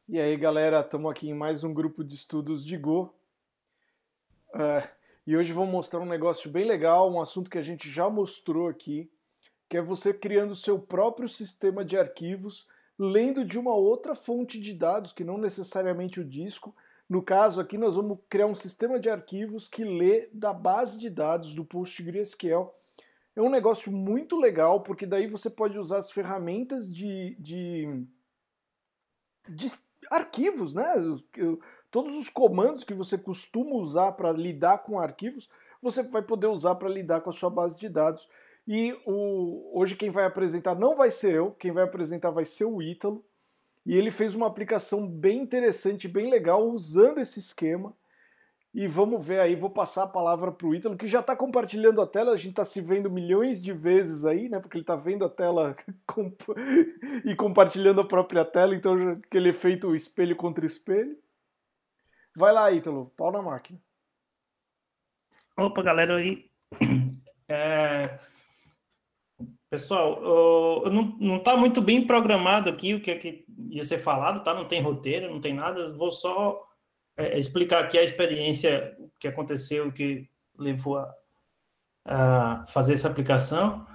E aí, galera, estamos aqui em mais um grupo de estudos de Go. E hoje vou mostrar um negócio bem legal, um assunto que a gente já mostrou aqui, que é você criando o seu próprio sistema de arquivos, lendo de uma outra fonte de dados, que não necessariamente o disco. No caso aqui, nós vamos criar um sistema de arquivos que lê da base de dados do PostgreSQL. É um negócio muito legal, porque daí você pode usar as ferramentas de arquivos, né? Todos os comandos que você costuma usar para lidar com arquivos, você vai poder usar para lidar com a sua base de dados. E hoje quem vai apresentar não vai ser eu, quem vai apresentar vai ser o Ítalo. E ele fez uma aplicação bem interessante, bem legal, usando esse esquema. E vamos ver aí, vou passar a palavra para o Ítalo, que já está compartilhando a tela, a gente está se vendo milhões de vezes aí, né? Porque ele está vendo a tela e compartilhando a própria tela, então aquele efeito espelho contra espelho. Vai lá, Ítalo, pau na máquina. Opa, galera aí. É, pessoal, não tá muito bem programado aqui o que é que ia ser falado, tá? Não tem roteiro, não tem nada. Vou só explicar aqui a experiência que aconteceu, que levou a fazer essa aplicação.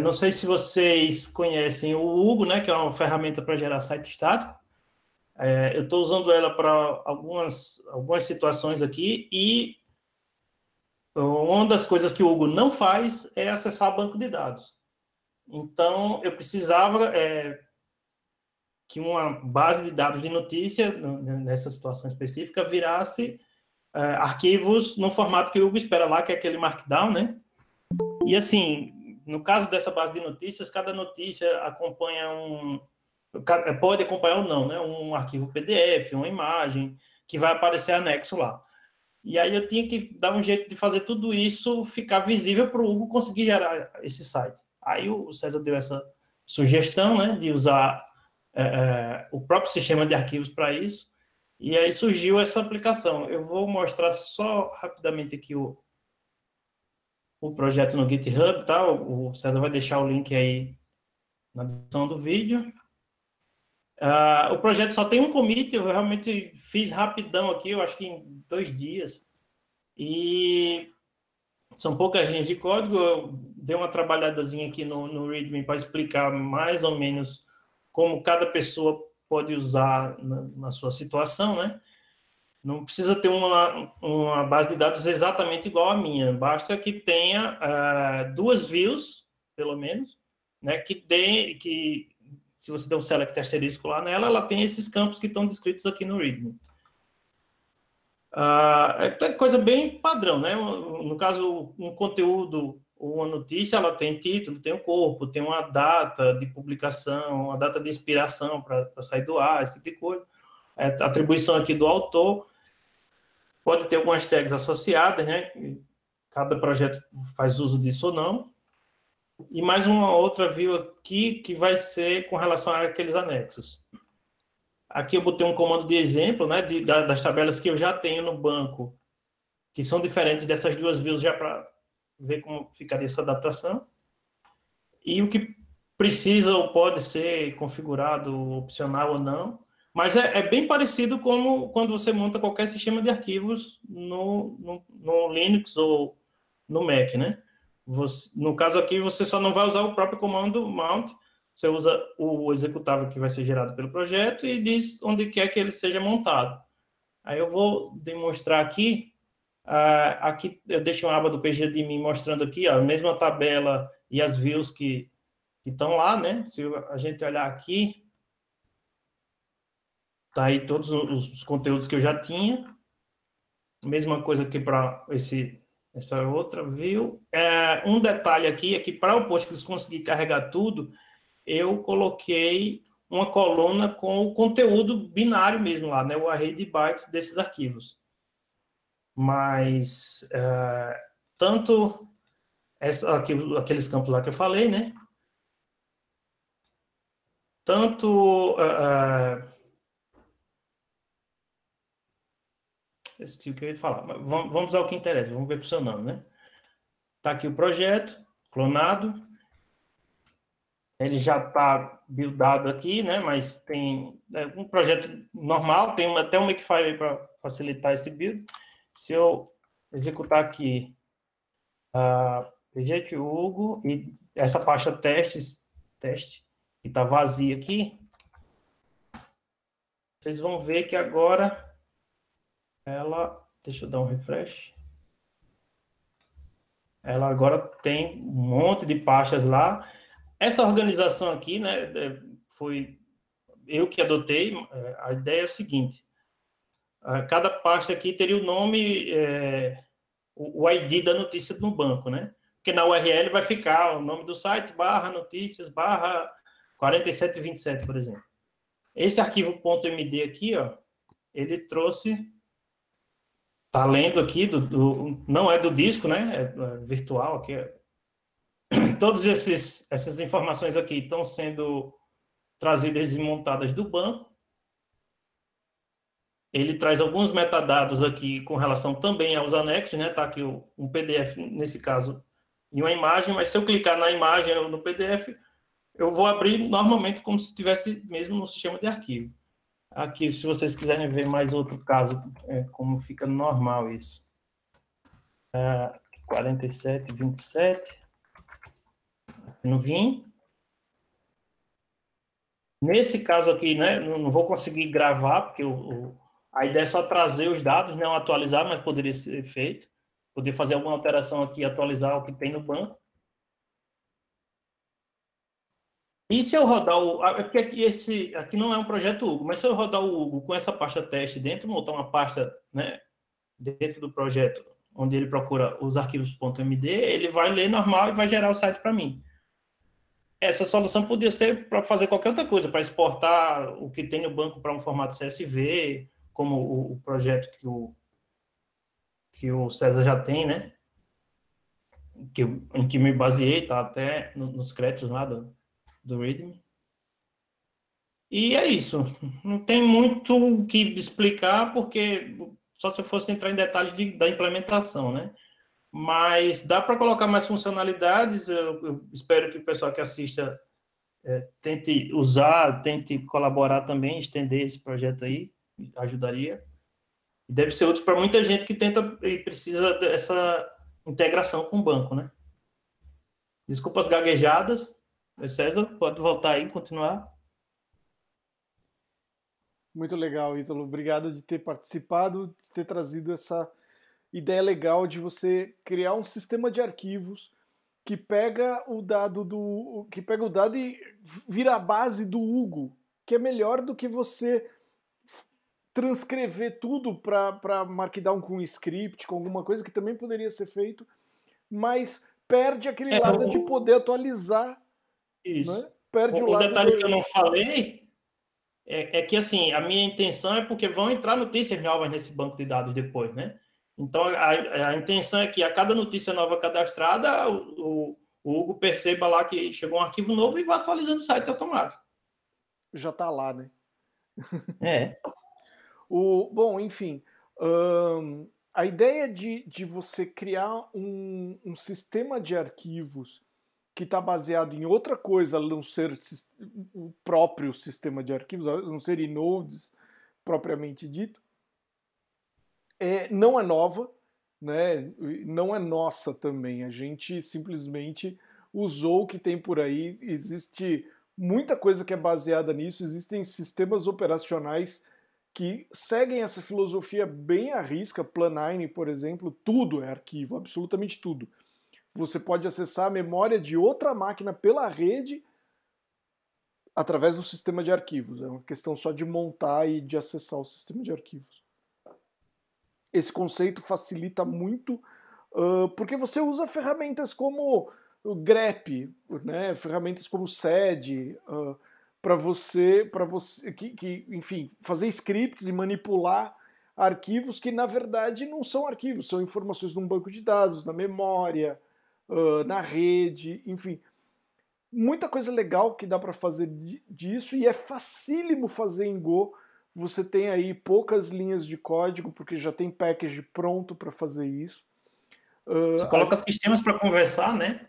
Não sei se vocês conhecem o Hugo, né? Que é uma ferramenta para gerar site estático. Eu estou usando ela para algumas situações aqui e uma das coisas que o Hugo não faz é acessar banco de dados. Então, eu precisava que uma base de dados de notícia, nessa situação específica, virasse arquivos no formato que o Hugo espera lá, que é aquele Markdown, né? E, assim, no caso dessa base de notícias, cada notícia acompanha pode acompanhar ou não, né? Um arquivo PDF, uma imagem, que vai aparecer anexo lá. E aí eu tinha que dar um jeito de fazer tudo isso ficar visível para o Hugo conseguir gerar esse site. Aí o César deu essa sugestão, né, de usar o próprio sistema de arquivos para isso, e aí surgiu essa aplicação. Eu vou mostrar só rapidamente aqui o projeto no GitHub, tá? O César vai deixar o link aí na descrição do vídeo. O projeto só tem um commit, eu realmente fiz rapidão aqui, eu acho que em 2 dias, e são poucas linhas de código. Eu dei uma trabalhadazinha aqui no README para explicar mais ou menos como cada pessoa pode usar na sua situação, né? Não precisa ter uma base de dados exatamente igual à minha, basta que tenha duas views, pelo menos, né? Que se você der um select asterisco lá nela, ela tem esses campos que estão descritos aqui no README. É coisa bem padrão, né? No caso, um conteúdo ou uma notícia, ela tem título, tem o corpo, tem uma data de publicação, uma data de expiração para sair do ar, esse tipo de coisa. Atribuição aqui do autor. Pode ter algumas tags associadas, né? Cada projeto faz uso disso ou não. E mais uma outra view aqui que vai ser com relação àqueles anexos. Aqui eu botei um comando de exemplo, né, das tabelas que eu já tenho no banco, que são diferentes dessas duas views, já para ver como ficaria essa adaptação. E o que precisa ou pode ser configurado, opcional ou não. Mas é bem parecido como quando você monta qualquer sistema de arquivos no Linux ou no Mac, né? No caso aqui, você só não vai usar o próprio comando mount, você usa o executável que vai ser gerado pelo projeto e diz onde quer que ele seja montado. Aí eu vou demonstrar aqui. Aqui eu deixo uma aba do PGAdmin mostrando aqui, ó, a mesma tabela e as views que estão lá, né? Se a gente olhar aqui, tá aí todos os conteúdos que eu já tinha. Mesma coisa aqui para essa outra view. Um detalhe aqui é que para o Postgres conseguir carregar tudo, eu coloquei uma coluna com o conteúdo binário mesmo lá, né? O array de bytes desses arquivos. Mas tanto aqueles campos lá que eu falei, né? Tanto esqueci o que eu ia falar, mas vamos ao que interessa, vamos ver funcionando, né? Tá aqui o projeto, clonado. Ele já está buildado aqui, né? Mas tem um projeto normal, tem até um Makefile para facilitar esse build. Se eu executar aqui projeto Hugo e essa pasta teste, que está vazia aqui, vocês vão ver que agora ela, deixa eu dar um refresh, ela agora tem um monte de pastas lá. Essa organização aqui, né, foi eu que adotei. A ideia é o seguinte: cada pasta aqui teria o nome, o ID da notícia no banco, né? Porque na URL vai ficar o nome do site, /notícias, /4727, por exemplo. Esse arquivo .md aqui, ó, ele trouxe, tá lendo aqui, não é do disco, né? É virtual aqui. Todas essas informações aqui estão sendo trazidas e montadas do banco. Ele traz alguns metadados aqui com relação também aos anexos, né? Tá aqui um PDF, nesse caso, e uma imagem, mas se eu clicar na imagem ou no PDF, eu vou abrir normalmente como se estivesse mesmo no sistema de arquivo. Aqui, se vocês quiserem ver mais outro caso, como fica normal isso. 4727, no Vim. Nesse caso aqui, né, não vou conseguir gravar, porque a ideia é só trazer os dados, não atualizar, mas poderia ser feito. Poder fazer alguma alteração aqui, atualizar o que tem no banco. E se eu rodar porque aqui não é um projeto Hugo, mas se eu rodar o Hugo com essa pasta teste dentro, montar uma pasta, né, dentro do projeto, onde ele procura os arquivos .md, ele vai ler normal e vai gerar o site para mim. Essa solução podia ser para fazer qualquer outra coisa, para exportar o que tem no banco para um formato CSV, como o projeto que o César já tem, né? Em que me baseei, tá até nos créditos lá do README. E é isso. Não tem muito o que explicar, porque só se eu fosse entrar em detalhes da implementação, né? Mas dá para colocar mais funcionalidades. Eu espero que o pessoal que assista tente usar, tente colaborar também, estender esse projeto aí, ajudaria. E deve ser útil para muita gente que tenta e precisa dessa integração com o banco, né? Desculpa as gaguejadas. César, pode voltar aí e continuar. Muito legal, Ítalo. Obrigado de ter participado, de ter trazido essa ideia legal de você criar um sistema de arquivos que pega o dado e vira a base do Hugo, que é melhor do que você transcrever tudo para Markdown com um script, com alguma coisa que também poderia ser feito, mas perde aquele lado de poder atualizar. Isso. Né? Perde o lado detalhe que eu não falei é que, assim, a minha intenção é porque vão entrar notícias novas nesse banco de dados depois, né? Então, a intenção é que a cada notícia nova cadastrada, o Hugo perceba lá que chegou um arquivo novo e vá atualizando o site automático. Já está lá, né? É. Bom, enfim, a ideia de você criar um sistema de arquivos que está baseado em outra coisa, a não ser o próprio sistema de arquivos, a não ser inodes propriamente dito, não é nova, né? Não é nossa também. A gente simplesmente usou o que tem por aí. Existe muita coisa que é baseada nisso, existem sistemas operacionais que seguem essa filosofia bem à risca. Planine, por exemplo, tudo é arquivo, absolutamente tudo. Você pode acessar a memória de outra máquina pela rede através do sistema de arquivos. É uma questão só de montar e de acessar o sistema de arquivos. Esse conceito facilita muito porque você usa ferramentas como o grep, né? Ferramentas como o SED, para você enfim, fazer scripts e manipular arquivos que na verdade não são arquivos, são informações num banco de dados, na memória, na rede, enfim. Muita coisa legal que dá para fazer disso, e é facílimo fazer em Go. Você tem aí poucas linhas de código, porque já tem package pronto para fazer isso. Você coloca sistemas para conversar, né?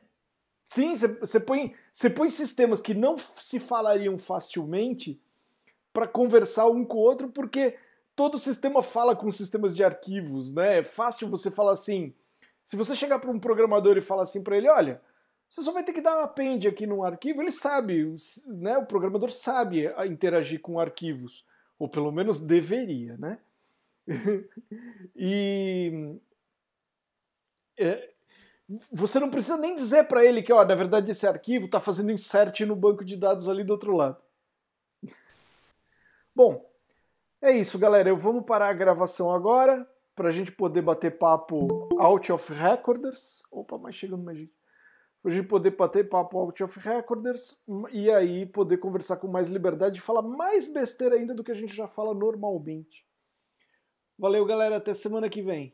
Sim, você põe sistemas que não se falariam facilmente para conversar um com o outro, porque todo sistema fala com sistemas de arquivos, né? É fácil você falar assim. Se você chegar para um programador e falar assim para ele, olha, você só vai ter que dar um append aqui num arquivo, ele sabe, né? O programador sabe interagir com arquivos, ou pelo menos deveria, né? E você não precisa nem dizer para ele que, ó, na verdade esse arquivo está fazendo insert no banco de dados ali do outro lado. Bom, é isso, galera. Vamos parar a gravação agora para a gente poder bater papo out of recorders. Opa, mas chegando mais gente. Para a gente poder bater papo out of recorders e aí poder conversar com mais liberdade e falar mais besteira ainda do que a gente já fala normalmente. Valeu, galera. Até semana que vem.